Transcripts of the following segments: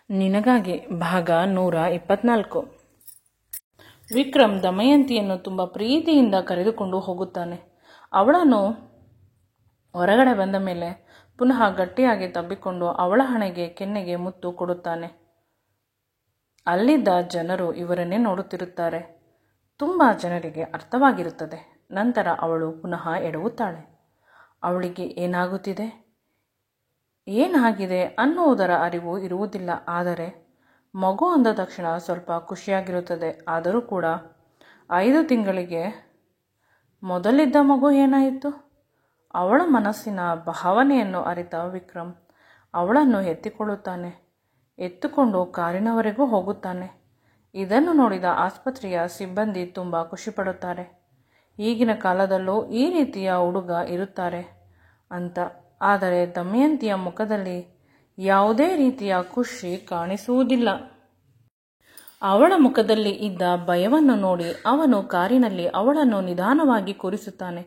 ನಿನಗಾಗಿ ಭಾಗ 124. ವಿಕ್ರಮ್ ದಮಯಂತಿಯನ್ನು ತುಂಬ ಪ್ರೀತಿಯಿಂದ ಕರೆದುಕೊಂಡು ಹೋಗುತ್ತಾನೆ. ಅವಳನ್ನು ಹೊರಗಡೆ ಬಂದ ಮೇಲೆ ಪುನಃ ಗಟ್ಟಿಯಾಗಿ ತಬ್ಬಿಕೊಂಡು ಅವಳ ಹಣೆಗೆ ಕೆನ್ನೆಗೆ ಮುತ್ತು ಕೊಡುತ್ತಾನೆ. ಅಲ್ಲಿದ್ದ ಜನರು ಇವರನ್ನೇ ನೋಡುತ್ತಿರುತ್ತಾರೆ. ತುಂಬ ಜನರಿಗೆ ಅರ್ಥವಾಗಿರುತ್ತದೆ. ನಂತರ ಅವಳು ಪುನಃ ಎಡವುತ್ತಾಳೆ. ಅವಳಿಗೆ ಏನಾಗಿದೆ ಅನ್ನುವುದರ ಅರಿವು ಇರುವುದಿಲ್ಲ. ಆದರೆ ಮಗು ಅಂದ ತಕ್ಷಣ ಸ್ವಲ್ಪ ಖುಷಿಯಾಗಿರುತ್ತದೆ. ಆದರೂ ಕೂಡ 5 ತಿಂಗಳಿಗೆ ಮೊದಲಿದ್ದ ಮಗು ಏನಾಯಿತು? ಅವಳ ಮನಸ್ಸಿನ ಭಾವನೆಯನ್ನು ಅರಿತ ವಿಕ್ರಮ್ ಅವಳನ್ನು ಎತ್ತಿಕೊಳ್ಳುತ್ತಾನೆ. ಎತ್ತುಕೊಂಡು ಕಾರಿನವರೆಗೂ ಹೋಗುತ್ತಾನೆ. ಇದನ್ನು ನೋಡಿದ ಆಸ್ಪತ್ರೆಯ ಸಿಬ್ಬಂದಿ ತುಂಬ ಖುಷಿಪಡುತ್ತಾರೆ. ಈಗಿನ ಕಾಲದಲ್ಲೂ ಈ ರೀತಿಯ ಹುಡುಗ ಇರುತ್ತಾರೆ ಅಂತ. ಆದರೆ ದಮಯಂತಿಯ ಮುಖದಲ್ಲಿ ಯಾವುದೇ ರೀತಿಯ ಖುಷಿ ಕಾಣಿಸುವುದಿಲ್ಲ. ಅವಳ ಮುಖದಲ್ಲಿ ಇದ್ದ ಭಯವನ್ನು ನೋಡಿ ಅವನು ಕಾರಿನಲ್ಲಿ ಅವಳನ್ನು ನಿಧಾನವಾಗಿ ಕೂರಿಸುತ್ತಾನೆ.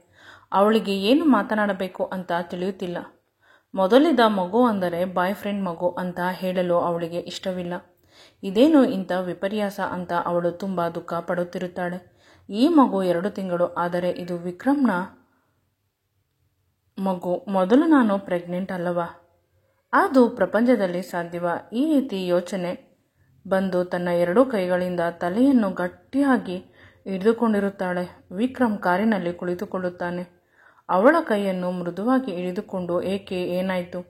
ಅವಳಿಗೆ ಏನು ಮಾತನಾಡಬೇಕು ಅಂತ ತಿಳಿಯುತ್ತಿಲ್ಲ. ಮೊದಲಿದ್ದ ಮಗು ಅಂದರೆ ಬಾಯ್ ಫ್ರೆಂಡ್ ಮಗು ಅಂತ ಹೇಳಲು ಅವಳಿಗೆ ಇಷ್ಟವಿಲ್ಲ. ಇದೇನು ಇಂಥ ವಿಪರ್ಯಾಸ ಅಂತ ಅವಳು ತುಂಬ ದುಃಖ ಪಡುತ್ತಿರುತ್ತಾಳೆ. ಈ ಮಗು 2 ತಿಂಗಳು, ಆದರೆ ಇದು ವಿಕ್ರಮ್ನ ಮಗು. ಮೊದಲು ನಾನು ಪ್ರೆಗ್ನೆಂಟ್ ಅಲ್ಲವಾ? ಅದು ಪ್ರಪಂಚದಲ್ಲಿ ಸಾಧ್ಯವಾ? ಈ ರೀತಿ ಯೋಚನೆ ಬಂದು ತನ್ನ 2 ಕೈಗಳಿಂದ ತಲೆಯನ್ನು ಗಟ್ಟಿಯಾಗಿ ಹಿಡಿದುಕೊಂಡಿರುತ್ತಾಳೆ. ವಿಕ್ರಮ್ ಕಾರಿನಲ್ಲಿ ಕುಳಿತುಕೊಳ್ಳುತ್ತಾನೆ. ಅವಳ ಕೈಯನ್ನು ಮೃದುವಾಗಿ ಹಿಡಿದುಕೊಂಡು, ಏನಾಯಿತು?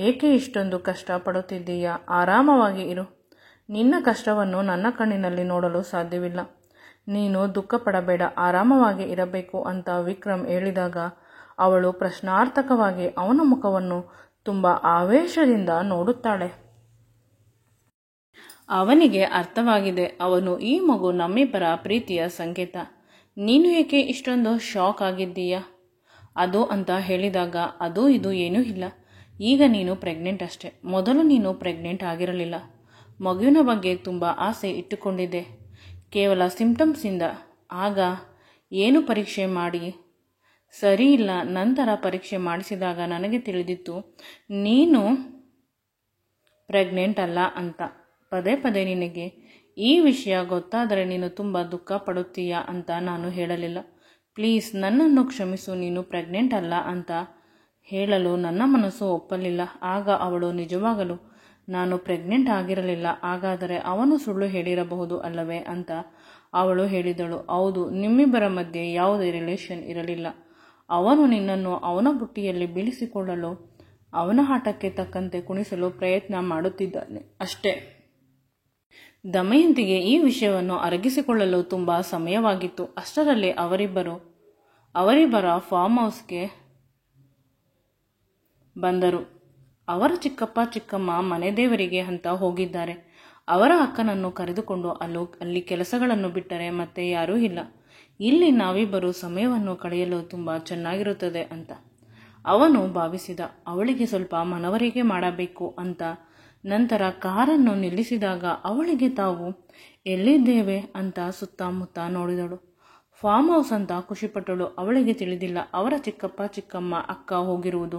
ಏಕೆ ಇಷ್ಟೊಂದು ಕಷ್ಟ ಪಡುತ್ತಿದ್ದೀಯಾ? ಆರಾಮವಾಗಿ ಇರು. ನಿನ್ನ ಕಷ್ಟವನ್ನು ನನ್ನ ಕಣ್ಣಿನಲ್ಲಿ ನೋಡಲು ಸಾಧ್ಯವಿಲ್ಲ. ನೀನು ದುಃಖ ಪಡಬೇಡ, ಆರಾಮವಾಗಿ ಇರಬೇಕು ಅಂತ ವಿಕ್ರಮ್ ಹೇಳಿದಾಗ ಅವಳು ಪ್ರಶ್ನಾರ್ಥಕವಾಗಿ ಅವನ ಮುಖವನ್ನು ತುಂಬ ಆವೇಶದಿಂದ ನೋಡುತ್ತಾಳೆ. ಅವನಿಗೆ ಅರ್ಥವಾಗಿದೆ. ಅವನು ಈ ಮಗು ನಮ್ಮಿಬ್ಬರ ಪ್ರೀತಿಯ ಸಂಕೇತ. ನೀನು ಏಕೆ ಇಷ್ಟೊಂದು ಶಾಕ್ ಆಗಿದ್ದೀಯಾ? ಅದು ಅಂತ ಹೇಳಿದಾಗ ಅದು ಇದು ಏನೂ ಇಲ್ಲ. ಈಗ ನೀನು ಪ್ರೆಗ್ನೆಂಟ್ ಅಷ್ಟೆ. ಮೊದಲು ನೀನು ಪ್ರೆಗ್ನೆಂಟ್ ಆಗಿರಲಿಲ್ಲ. ಮಗುವಿನ ಬಗ್ಗೆ ತುಂಬ ಆಸೆ ಇಟ್ಟುಕೊಂಡಿದ್ದೆ. ಕೇವಲ ಸಿಂಪ್ಟಮ್ಸಿಂದ. ಆಗ ಏನು ಪರೀಕ್ಷೆ ಮಾಡಿ ಸರಿ ಇಲ್ಲ. ನಂತರ ಪರೀಕ್ಷೆ ಮಾಡಿಸಿದಾಗ ನನಗೆ ತಿಳಿದಿತ್ತು ನೀನು ಪ್ರೆಗ್ನೆಂಟ್ ಅಲ್ಲ ಅಂತ. ಪದೇ ಪದೇ ನಿನಗೆ ಈ ವಿಷಯ ಗೊತ್ತಾದರೆ ನೀನು ತುಂಬ ದುಃಖ ಪಡುತ್ತೀಯಾ ಅಂತ ನಾನು ಹೇಳಲಿಲ್ಲ. ಪ್ಲೀಸ್ ನನ್ನನ್ನು ಕ್ಷಮಿಸು. ನೀನು ಪ್ರೆಗ್ನೆಂಟ್ ಅಲ್ಲ ಅಂತ ಹೇಳಲು ನನ್ನ ಮನಸ್ಸು ಒಪ್ಪಲಿಲ್ಲ. ಆಗ ಅವಳು ನಿಜವಾಗಲೂ ನಾನು ಪ್ರೆಗ್ನೆಂಟ್ ಆಗಿರಲಿಲ್ಲ. ಹಾಗಾದರೆ ಅವನು ಸುಳ್ಳು ಹೇಳಿರಬಹುದು ಅಲ್ಲವೇ ಅಂತ ಅವಳು ಹೇಳಿದಳು. ಹೌದು, ನಿಮ್ಮಿಬ್ಬರ ಮಧ್ಯೆ ಯಾವುದೇ ರಿಲೇಷನ್ ಇರಲಿಲ್ಲ. ಅವನು ನಿನ್ನನ್ನು ಅವನ ಬುಟ್ಟಿಯಲ್ಲಿ ಬೀಳಿಸಿಕೊಳ್ಳಲು ಅವನ ಆಟಕ್ಕೆ ತಕ್ಕಂತೆ ಕುಣಿಸಲು ಪ್ರಯತ್ನ ಮಾಡುತ್ತಿದ್ದಾನೆ ಅಷ್ಟೇ. ದಮಯಂತಿಗೆ ಈ ವಿಷಯವನ್ನು ಅರಗಿಸಿಕೊಳ್ಳಲು ತುಂಬ ಸಮಯವಾಗಿತ್ತು. ಅಷ್ಟರಲ್ಲಿ ಅವರಿಬ್ಬರ ಫಾರ್ಮ್ ಹೌಸ್ಗೆ ಬಂದರು. ಅವರ ಚಿಕ್ಕಪ್ಪ ಚಿಕ್ಕಮ್ಮ ಮನೆ ದೇವರಿಗೆ ಅಂತ ಹೋಗಿದ್ದಾರೆ. ಅವರ ಅಕ್ಕನನ್ನು ಕರೆದುಕೊಂಡು ಅಲ್ಲಿ ಕೆಲಸಗಳನ್ನು ಬಿಟ್ಟರೆ ಮತ್ತೆ ಯಾರೂ ಇಲ್ಲ. ಇಲ್ಲಿ ನಾವಿಬ್ಬರು ಸಮಯವನ್ನು ಕಳೆಯಲು ತುಂಬ ಚೆನ್ನಾಗಿರುತ್ತದೆ ಅಂತ ಅವನು ಭಾವಿಸಿದ. ಅವಳಿಗೆ ಸ್ವಲ್ಪ ಮನವರಿಕೆ ಮಾಡಬೇಕು ಅಂತ. ನಂತರ ಕಾರನ್ನು ನಿಲ್ಲಿಸಿದಾಗ ಅವಳಿಗೆ ತಾವು ಎಲ್ಲಿದ್ದೇವೆ ಅಂತ ಸುತ್ತಮುತ್ತ ನೋಡಿದಳು. ಫಾರ್ಮ್ ಹೌಸ್ ಅಂತ ಖುಷಿಪಟ್ಟಳು. ಅವಳಿಗೆ ತಿಳಿದಿಲ್ಲ ಅವರ ಚಿಕ್ಕಪ್ಪ ಚಿಕ್ಕಮ್ಮ ಅಕ್ಕ ಹೋಗಿರುವುದು.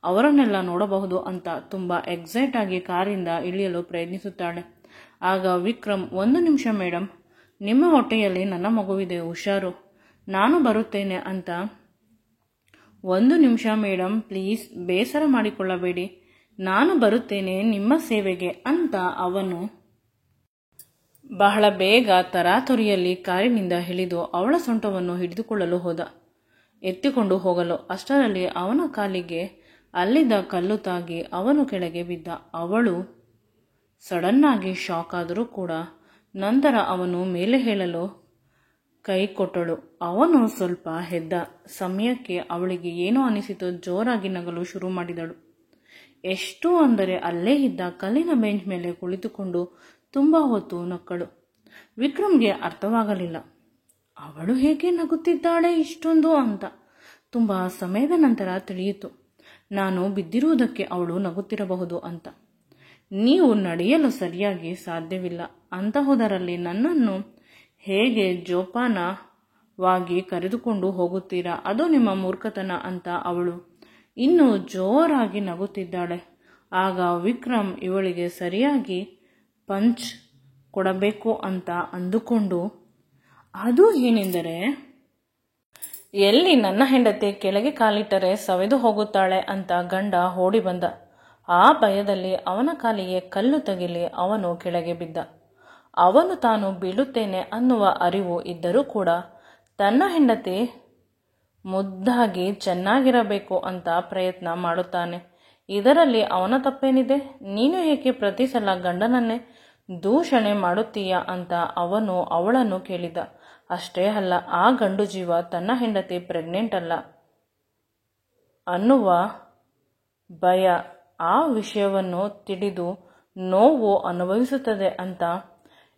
ಅವರನ್ನೆಲ್ಲ ನೋಡಬಹುದು ಅಂತ ತುಂಬ ಎಕ್ಸೈಟ್ ಆಗಿ ಕಾರಿಂದ ಇಳಿಯಲು ಪ್ರಯತ್ನಿಸುತ್ತಾಳೆ. ಆಗ ವಿಕ್ರಮ್, 1 ನಿಮಿಷ ಮೇಡಮ್, ನಿಮ್ಮ ಹೊಟ್ಟೆಯಲ್ಲಿ ನನ್ನ ಮಗುವಿದೆ, ಹುಷಾರು, ನಾನು ಬರುತ್ತೇನೆ ಅಂತ. 1 ನಿಮಿಷ ಮೇಡಮ್, ಪ್ಲೀಸ್ ಬೇಸರ ಮಾಡಿಕೊಳ್ಳಬೇಡಿ, ನಾನು ಬರುತ್ತೇನೆ ನಿಮ್ಮ ಸೇವೆಗೆ ಅಂತ ಅವನು ಬಹಳ ಬೇಗ ತರಾತುರಿಯಲ್ಲಿ ಕಾರಿನಿಂದ ಇಳಿದು ಅವಳ ಸೊಂಟವನ್ನು ಹಿಡಿದುಕೊಳ್ಳಲು ಹೋದ, ಎತ್ತಿಕೊಂಡು ಹೋಗಲು. ಅಷ್ಟರಲ್ಲಿ ಅವನ ಕಾಲಿಗೆ ಅಲ್ಲಿದ್ದ ಕಲ್ಲು ತಾಗಿ ಅವನು ಕೆಳಗೆ ಬಿದ್ದ. ಅವಳು ಸಡನ್ನಾಗಿ ಶಾಕ್ ಆದರೂ ಕೂಡ ನಂತರ ಅವನು ಮೇಲೆ ಹೇಳಲು ಕೈ ಕೊಟ್ಟಳು. ಅವನು ಸ್ವಲ್ಪ ಎದ್ದ ಸಮಯಕ್ಕೆ ಅವಳಿಗೆ ಏನೋ ಅನಿಸಿತು. ಜೋರಾಗಿ ನಗಲು ಶುರು ಮಾಡಿದಳು. ಎಷ್ಟು ಅಂದರೆ ಅಲ್ಲೇ ಇದ್ದ ಕಲ್ಲಿನ ಬೆಂಚ್ ಮೇಲೆ ಕುಳಿತುಕೊಂಡು ತುಂಬ ಹೊತ್ತು ನಕ್ಕಳು. ವಿಕ್ರಮ್ಗೆ ಅರ್ಥವಾಗಲಿಲ್ಲ ಅವಳು ಹೇಗೆ ನಗುತ್ತಿದ್ದಾಳೆ ಇಷ್ಟೊಂದು ಅಂತ. ತುಂಬ ಸಮಯದ ನಂತರ ತಿಳಿಯಿತು ನಾನು ಬಿದ್ದಿರುವುದಕ್ಕೆ ಅವಳು ನಗುತ್ತಿರಬಹುದು ಅಂತ. ನೀವು ನಡೆಯಲು ಸಾಧ್ಯವಿಲ್ಲ ಅಂತಹುದರಲ್ಲಿ ನನ್ನನ್ನು ಹೇಗೆ ಜೋಪಾನವಾಗಿ ಕರೆದುಕೊಂಡು ಹೋಗುತ್ತೀರಾ? ಅದು ನಿಮ್ಮ ಮೂರ್ಖತನ ಅಂತ ಅವಳು ಇನ್ನೂ ಜೋರಾಗಿ ನಗುತ್ತಿದ್ದಾಳೆ. ಆಗ ವಿಕ್ರಮ್ ಇವಳಿಗೆ ಸರಿಯಾಗಿ ಪಂಚ್ ಕೊಡಬೇಕು ಅಂತ ಅಂದುಕೊಂಡು, ಅದು ಏನೆಂದರೆ ಎಲ್ಲಿ ನನ್ನ ಹೆಂಡತಿ ಕೆಳಗೆ ಕಾಲಿಟ್ಟರೆ ಸವೆದು ಹೋಗುತ್ತಾಳೆ ಅಂತ ಗಂಡ ಓಡಿ ಬಂದ. ಆ ಭಯದಲ್ಲಿ ಅವನ ಕಾಲಿಗೆ ಕಲ್ಲು ತಗಿಲಿ ಅವನು ಕೆಳಗೆ ಬಿದ್ದ. ಅವನು ತಾನು ಬೀಳುತ್ತೇನೆ ಅನ್ನುವ ಅರಿವು ಇದ್ದರೂ ಕೂಡ ತನ್ನ ಹೆಂಡತಿ ಮುದ್ದಾಗಿ ಚೆನ್ನಾಗಿರಬೇಕು ಅಂತ ಪ್ರಯತ್ನ ಮಾಡುತ್ತಾನೆ. ಇದರಲ್ಲಿ ಅವನ ತಪ್ಪೇನಿದೆ? ನೀನು ಏಕೆ ಪ್ರತಿ ಸಲ ಗಂಡನನ್ನೇ ದೂಷಣೆ ಮಾಡುತ್ತೀಯಾ ಅಂತ ಅವನು ಅವಳನ್ನು ಕೇಳಿದ. ಅಷ್ಟೇ ಅಲ್ಲ, ಆ ಗಂಡು ಜೀವ ತನ್ನ ಹೆಂಡತಿ ಪ್ರೆಗ್ನೆಂಟ್ ಅಲ್ಲ ಅನ್ನುವ ಭಯ, ಆ ವಿಷಯವನ್ನು ತಿಳಿದು ನೋವು ಅನುಭವಿಸುತ್ತದೆ ಅಂತ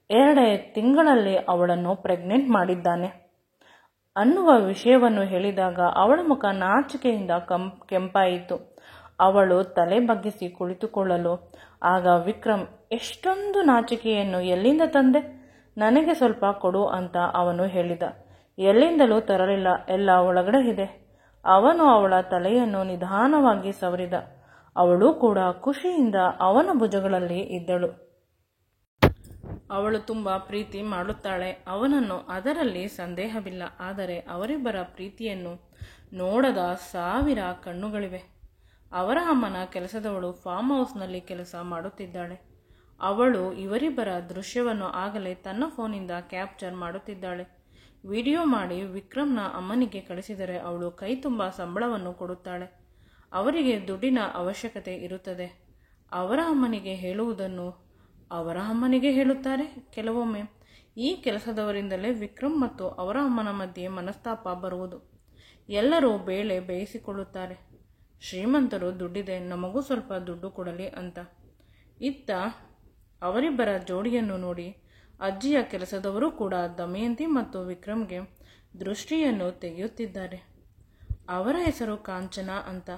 2 ತಿಂಗಳಲ್ಲಿ ಅವಳನ್ನು ಪ್ರೆಗ್ನೆಂಟ್ ಮಾಡಿದ್ದಾನೆ ಅನ್ನುವ ವಿಷಯವನ್ನು ಹೇಳಿದಾಗ ಅವಳ ಮುಖ ನಾಚಿಕೆಯಿಂದ ಕೆಂಪಾಯಿತು. ಅವಳು ತಲೆ ಬಗ್ಗಿಸಿ ಕುಳಿತುಕೊಳ್ಳಲು ಆಗ ವಿಕ್ರಮ್, ಎಷ್ಟೊಂದು ನಾಚಿಕೆಯನ್ನು ಎಲ್ಲಿಂದ ತಂದೆ? ನನಗೆ ಸ್ವಲ್ಪ ಕೊಡು ಅಂತ ಅವನು ಹೇಳಿದ. ಎಲ್ಲಿಂದಲೂ ತರಲಿಲ್ಲ, ಎಲ್ಲ ಒಳಗಡೆ ಇದೆ. ಅವನು ಅವಳ ತಲೆಯನ್ನು ನಿಧಾನವಾಗಿ ಸವರಿದ. ಅವಳು ಕೂಡ ಖುಷಿಯಿಂದ ಅವನ ಭುಜಗಳಲ್ಲಿ ಇದ್ದಳು. ಅವಳು ತುಂಬ ಪ್ರೀತಿ ಮಾಡುತ್ತಾಳೆ ಅವನನ್ನು, ಅದರಲ್ಲಿ ಸಂದೇಹವಿಲ್ಲ. ಆದರೆ ಅವರಿಬ್ಬರ ಪ್ರೀತಿಯನ್ನು ನೋಡದ 1000 ಕಣ್ಣುಗಳಿವೆ. ಅವರ ಅಮ್ಮನ ಕೆಲಸದವಳು ಫಾರ್ಮ್ ಹೌಸ್ನಲ್ಲಿ ಕೆಲಸ ಮಾಡುತ್ತಿದ್ದಾಳೆ. ಅವಳು ಇವರಿಬ್ಬರ ದೃಶ್ಯವನ್ನು ಆಗಲೇ ತನ್ನ ಫೋನಿಂದ ಕ್ಯಾಪ್ಚರ್ ಮಾಡುತ್ತಿದ್ದಾಳೆ. ವಿಡಿಯೋ ಮಾಡಿ ವಿಕ್ರಮ್ನ ಅಮ್ಮನಿಗೆ ಕಳಿಸಿದರೆ ಅವಳು ಕೈ ತುಂಬ ಸಂಬಳವನ್ನು ಕೊಡುತ್ತಾಳೆ. ಅವರಿಗೆ ದುಡ್ಡಿನ ಅವಶ್ಯಕತೆ ಇರುತ್ತದೆ. ಅವರ ಅಮ್ಮನಿಗೆ ಹೇಳುವುದನ್ನು ಅವರ ಅಮ್ಮನಿಗೆ ಹೇಳುತ್ತಾರೆ. ಕೆಲವೊಮ್ಮೆ ಈ ಕೆಲಸದವರಿಂದಲೇ ವಿಕ್ರಮ್ ಮತ್ತು ಅವರ ಅಮ್ಮನ ಮಧ್ಯೆ ಮನಸ್ತಾಪ ಬರುವುದು. ಎಲ್ಲರೂ ಬೇಳೆ ಬೇಯಿಸಿಕೊಳ್ಳುತ್ತಾರೆ. ಶ್ರೀಮಂತರು ದುಡ್ಡಿದೆ, ನಮಗೂ ಸ್ವಲ್ಪ ದುಡ್ಡು ಕೊಡಲಿ ಅಂತ. ಇತ್ತ ಅವರಿಬ್ಬರ ಜೋಡಿಯನ್ನು ನೋಡಿ ಅಜ್ಜಿಯ ಕೆಲಸದವರು ಕೂಡ ದಮಯಂತಿ ಮತ್ತು ವಿಕ್ರಮ್ಗೆ ದೃಷ್ಟಿಯನ್ನು ತೆಗೆಯುತ್ತಿದ್ದಾರೆ. ಅವರ ಹೆಸರು ಕಾಂಚನ ಅಂತ.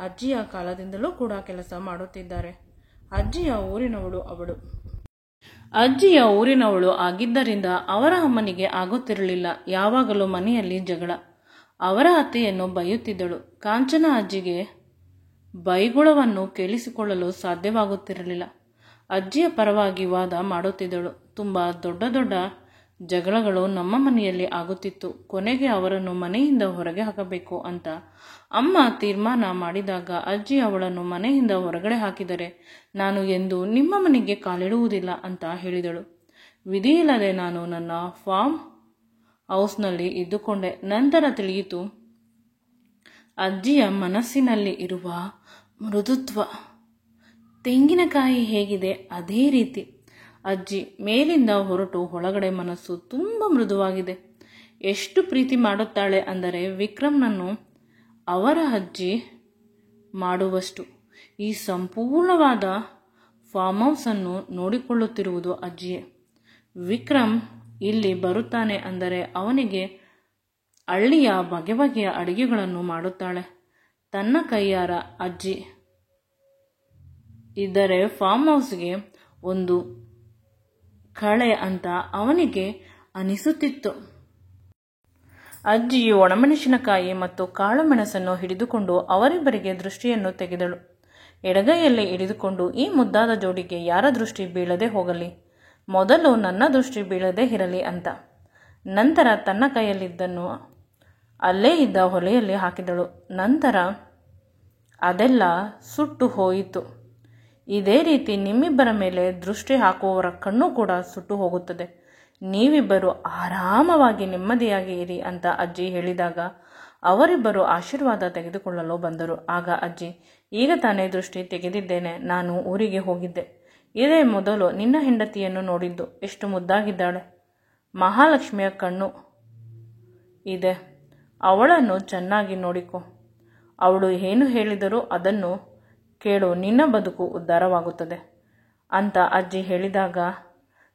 ಅಜ್ಜಿಯ ಕಾಲದಿಂದಲೂ ಕೂಡ ಕೆಲಸ ಮಾಡುತ್ತಿದ್ದಾರೆ. ಅಜ್ಜಿಯ ಊರಿನವಳು ಅವಳು. ಅಜ್ಜಿಯ ಊರಿನವಳು ಆಗಿದ್ದರಿಂದ ಅವರ ಅಮ್ಮನಿಗೆ ಆಗುತ್ತಿರಲಿಲ್ಲ. ಯಾವಾಗಲೂ ಮನೆಯಲ್ಲಿ ಜಗಳ. ಅವರ ಅತ್ತೆಯನ್ನು ಬೈಯುತ್ತಿದ್ದಳು. ಕಾಂಚನ ಅಜ್ಜಿಗೆ ಬೈಗುಳವನ್ನು ಕೇಳಿಸಿಕೊಳ್ಳಲು ಸಾಧ್ಯವಾಗುತ್ತಿರಲಿಲ್ಲ. ಅಜ್ಜಿಯ ಪರವಾಗಿ ವಾದ ಮಾಡುತ್ತಿದ್ದಳು. ತುಂಬ ದೊಡ್ಡ ದೊಡ್ಡ ಜಗಳಗಳು ನಮ್ಮ ಮನೆಯಲ್ಲಿ ಆಗುತ್ತಿತ್ತು. ಕೊನೆಗೆ ಅವರನ್ನು ಮನೆಯಿಂದ ಹೊರಗೆ ಹಾಕಬೇಕು ಅಂತ ಅಮ್ಮ ತೀರ್ಮಾನ ಮಾಡಿದಾಗ ಅಜ್ಜಿ ಅವಳನ್ನು ಮನೆಯಿಂದ ಹೊರಗಡೆ ಹಾಕಿದರೆ ನಾನು ಎಂದು ನಿಮ್ಮ ಮನೆಗೆ ಕಾಲಿಡುವುದಿಲ್ಲ ಅಂತ ಹೇಳಿದಳು. ವಿಧಿಯಿಲ್ಲದೆ ನಾನು ನನ್ನ ಫಾರ್ಮ್ ಹೌಸ್ನಲ್ಲಿ ಇದ್ದುಕೊಂಡೆ. ನಂತರ ತಿಳಿಯಿತು ಅಜ್ಜಿಯ ಮನಸ್ಸಿನಲ್ಲಿ ಇರುವ ಮೃದುತ್ವ. ತೆಂಗಿನಕಾಯಿ ಹೇಗಿದೆ ಅದೇ ರೀತಿ ಅಜ್ಜಿ ಮೇಲಿಂದ ಹೊರಟು ಒಳಗಡೆ ಮನಸ್ಸು ತುಂಬ ಮೃದುವಾಗಿದೆ. ಎಷ್ಟು ಪ್ರೀತಿ ಮಾಡುತ್ತಾಳೆ ಅಂದರೆ ವಿಕ್ರಮ್ನನ್ನು ಅವರ ಅಜ್ಜಿ ಮಾಡುವಷ್ಟು. ಈ ಸಂಪೂರ್ಣವಾದ ಫಾರ್ಮ್ ಹೌಸನ್ನು ನೋಡಿಕೊಳ್ಳುತ್ತಿರುವುದು ಅಜ್ಜಿಯೇ. ವಿಕ್ರಮ್ ಇಲ್ಲಿ ಬರುತ್ತಾನೆ ಅಂದರೆ ಅವನಿಗೆ ಹಳ್ಳಿಯ ಬಗೆ ಬಗೆಯ ಅಡುಗೆಗಳನ್ನು ಮಾಡುತ್ತಾಳೆ ತನ್ನ ಕೈಯಾರ ಅಜ್ಜಿ. ಇದ್ದರೆ ಫಾರ್ಮ್ ಹೌಸ್ಗೆ ಒಂದು ಕಳೆ ಅಂತ ಅವನಿಗೆ ಅನಿಸುತ್ತಿತ್ತು. ಅಜ್ಜಿ ಒಣಮೆಣಸಿನಕಾಯಿ ಮತ್ತು ಕಾಳು ಮೆಣಸನ್ನು ಹಿಡಿದುಕೊಂಡು ಅವರಿಬ್ಬರಿಗೆ ದೃಷ್ಟಿಯನ್ನು ತೆಗೆದಳು. ಎಡಗೈಯಲ್ಲಿ ಹಿಡಿದುಕೊಂಡು, ಈ ಮುದ್ದಾದ ಜೋಡಿಗೆ ಯಾರ ದೃಷ್ಟಿ ಬೀಳದೆ ಹೋಗಲಿ, ಮೊದಲು ನನ್ನ ದೃಷ್ಟಿ ಬೀಳದೆ ಇರಲಿ ಅಂತ. ನಂತರ ತನ್ನ ಕೈಯಲ್ಲಿದ್ದನ್ನು ಅಲ್ಲೇ ಇದ್ದ ಒಲೆಯಲ್ಲಿ ಹಾಕಿದಳು. ನಂತರ ಅದೆಲ್ಲ ಸುಟ್ಟು ಹೋಯಿತು. ಇದೇ ರೀತಿ ನಿಮ್ಮಿಬ್ಬರ ಮೇಲೆ ದೃಷ್ಟಿ ಹಾಕುವವರ ಕಣ್ಣು ಕೂಡ ಸುಟ್ಟು ಹೋಗುತ್ತದೆ. ನೀವಿಬ್ಬರು ಆರಾಮವಾಗಿ ನೆಮ್ಮದಿಯಾಗಿ ಇರಿ ಅಂತ ಅಜ್ಜಿ ಹೇಳಿದಾಗ ಅವರಿಬ್ಬರು ಆಶೀರ್ವಾದ ತೆಗೆದುಕೊಳ್ಳಲು ಬಂದರು. ಆಗ ಅಜ್ಜಿ, ಈಗ ತಾನೇ ದೃಷ್ಟಿ ತೆಗೆದಿದ್ದೇನೆ. ನಾನು ಊರಿಗೆ ಹೋಗಿದ್ದೆ. ಇದೇ ಮೊದಲು ನಿನ್ನ ಹೆಂಡತಿಯನ್ನು ನೋಡಿದ್ದು. ಎಷ್ಟು ಮುದ್ದಾಗಿದ್ದಾಳೆ. ಮಹಾಲಕ್ಷ್ಮಿಯ ಕಣ್ಣು ಇದೆ. ಅವಳನ್ನು ಚೆನ್ನಾಗಿ ನೋಡಿಕೊ. ಅವಳು ಏನು ಹೇಳಿದರೂ ಅದನ್ನು ಕೇಳು, ನಿನ್ನ ಬದುಕು ಉದ್ಧಾರವಾಗುತ್ತದೆ ಅಂತ ಅಜ್ಜಿ ಹೇಳಿದಾಗ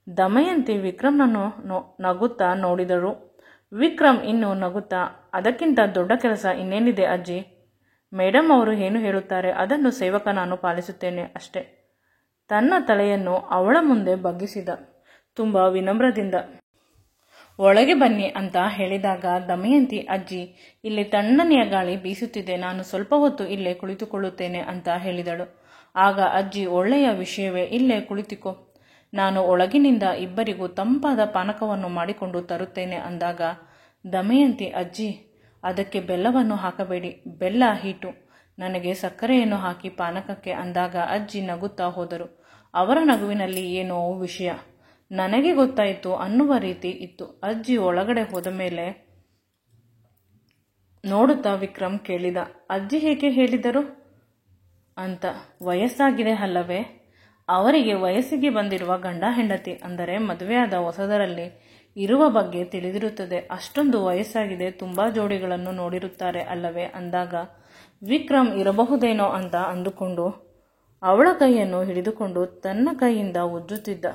ದಮಯಂತಿ ವಿಕ್ರಮ್ನನ್ನು ನಗುತ್ತಾ ನೋಡಿದರು. ವಿಕ್ರಮ್ ಇನ್ನೂ ನಗುತ್ತಾ, ಅದಕ್ಕಿಂತ ದೊಡ್ಡ ಕೆಲಸ ಇನ್ನೇನಿದೆ ಅಜ್ಜಿ? ಮೇಡಮ್ ಅವರು ಏನು ಹೇಳುತ್ತಾರೆ ಅದನ್ನು ಸೇವಕ ನಾನು ಪಾಲಿಸುತ್ತೇನೆ ಅಷ್ಟೇ. ತನ್ನ ತಲೆಯನ್ನು ಅವಳ ಮುಂದೆ ಬಗ್ಗಿಸಿದ ತುಂಬ ವಿನಮ್ರದಿಂದ. ಒಳಗೆ ಬನ್ನಿ ಅಂತ ಹೇಳಿದಾಗ ದಮಯಂತಿ, ಅಜ್ಜಿ ಇಲ್ಲಿ ತಣ್ಣನೆಯ ಗಾಳಿ ಬೀಸುತ್ತಿದೆ, ನಾನು ಸ್ವಲ್ಪ ಹೊತ್ತು ಇಲ್ಲೇ ಕುಳಿತುಕೊಳ್ಳುತ್ತೇನೆ ಅಂತ ಹೇಳಿದಳು. ಆಗ ಅಜ್ಜಿ, ಒಳ್ಳೆಯ ವಿಷಯವೇ, ಇಲ್ಲೇ ಕುಳಿತುಕೋ. ನಾನು ಒಳಗಿನಿಂದ ಇಬ್ಬರಿಗೂ ತಂಪಾದ ಪಾನಕವನ್ನು ಮಾಡಿಕೊಂಡು ತರುತ್ತೇನೆ ಅಂದಾಗ ದಮಯಂತಿ, ಅಜ್ಜಿ ಅದಕ್ಕೆ ಬೆಲ್ಲವನ್ನು ಹಾಕಬೇಡಿ, ಬೆಲ್ಲ ಹೀಟು, ನನಗೆ ಸಕ್ಕರೆಯನ್ನು ಹಾಕಿ ಪಾನಕಕ್ಕೆ ಅಂದಾಗ ಅಜ್ಜಿ ನಗುತ್ತಾ ಹೋದರು. ಅವರ ನಗುವಿನಲ್ಲಿ ಏನೋ ವಿಷಯ ನನಗೆ ಗೊತ್ತಾಯಿತು ಅನ್ನುವ ರೀತಿ ಇತ್ತು. ಅಜ್ಜಿ ಒಳಗಡೆ ಹೋದ ಮೇಲೆ ನೋಡುತ್ತಾ ವಿಕ್ರಮ್ ಕೇಳಿದ, ಅಜ್ಜಿ ಹೇಗೆ ಹೇಳಿದರು ಅಂತ. ವಯಸ್ಸಾಗಿದೆ ಅಲ್ಲವೇ? ಅವರಿಗೆ ವಯಸ್ಸಿಗೆ ಬಂದಿರುವ ಗಂಡ ಹೆಂಡತಿ ಅಂದರೆ ಮದುವೆಯಾದ ಹೊಸದರಲ್ಲಿ ಇರುವ ಬಗ್ಗೆ ತಿಳಿದಿರುತ್ತದೆ. ಅಷ್ಟೊಂದು ವಯಸ್ಸಾಗಿದೆ, ತುಂಬ ಜೋಡಿಗಳನ್ನು ನೋಡಿರುತ್ತಾರೆ ಅಲ್ಲವೇ ಅಂದಾಗ ವಿಕ್ರಮ್ ಇರಬಹುದೇನೋ ಅಂತ ಅಂದುಕೊಂಡು ಅವಳ ಕೈಯನ್ನು ಹಿಡಿದುಕೊಂಡು ತನ್ನ ಕೈಯಿಂದ ಉಜ್ಜುತ್ತಿದ್ದ.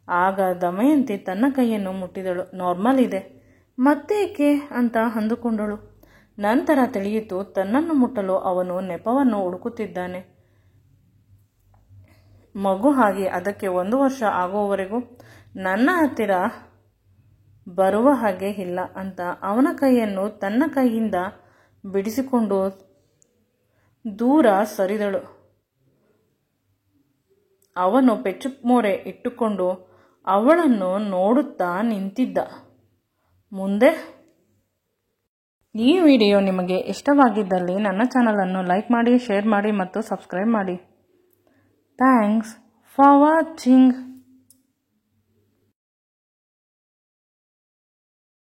ಆಗ ದಮಯಂತಿ ತನ್ನ ಕೈಯನ್ನು ಮುಟ್ಟಿದಳು. ನಾರ್ಮಲ್ ಇದೆ, ಮತ್ತೇಕೆ ಅಂತ ಅಂದುಕೊಂಡಳು. ನಂತರ ತಿಳಿಯಿತು, ತನ್ನನ್ನು ಮುಟ್ಟಲು ಅವನು ನೆಪವನ್ನು ಹುಡುಕುತ್ತಿದ್ದಾನೆ. ಮಗು ಆಗಿ ಅದಕ್ಕೆ 1 ವರ್ಷ ಆಗುವವರೆಗೂ ನನ್ನ ಹತ್ತಿರ ಬರುವ ಹಾಗೆ ಇಲ್ಲ ಅಂತ ಅವನ ಕೈಯನ್ನು ತನ್ನ ಕೈಯಿಂದ ಬಿಡಿಸಿಕೊಂಡು ದೂರ ಸರಿದಳು. ಅವನು ಪೆಚ್ಚುಮೋರೆ ಇಟ್ಟುಕೊಂಡು ಅವಳನ್ನು ನೋಡುತ್ತಾ ನಿಂತಿದ್ದ. ಮುಂದೆ ಈ ವಿಡಿಯೋ ನಿಮಗೆ ಇಷ್ಟವಾಗಿದ್ದಲ್ಲಿ ನನ್ನ ಚಾನಲನ್ನು ಲೈಕ್ ಮಾಡಿ, ಶೇರ್ ಮಾಡಿ ಮತ್ತು ಸಬ್ಸ್ಕ್ರೈಬ್ ಮಾಡಿ. Thanks for watching.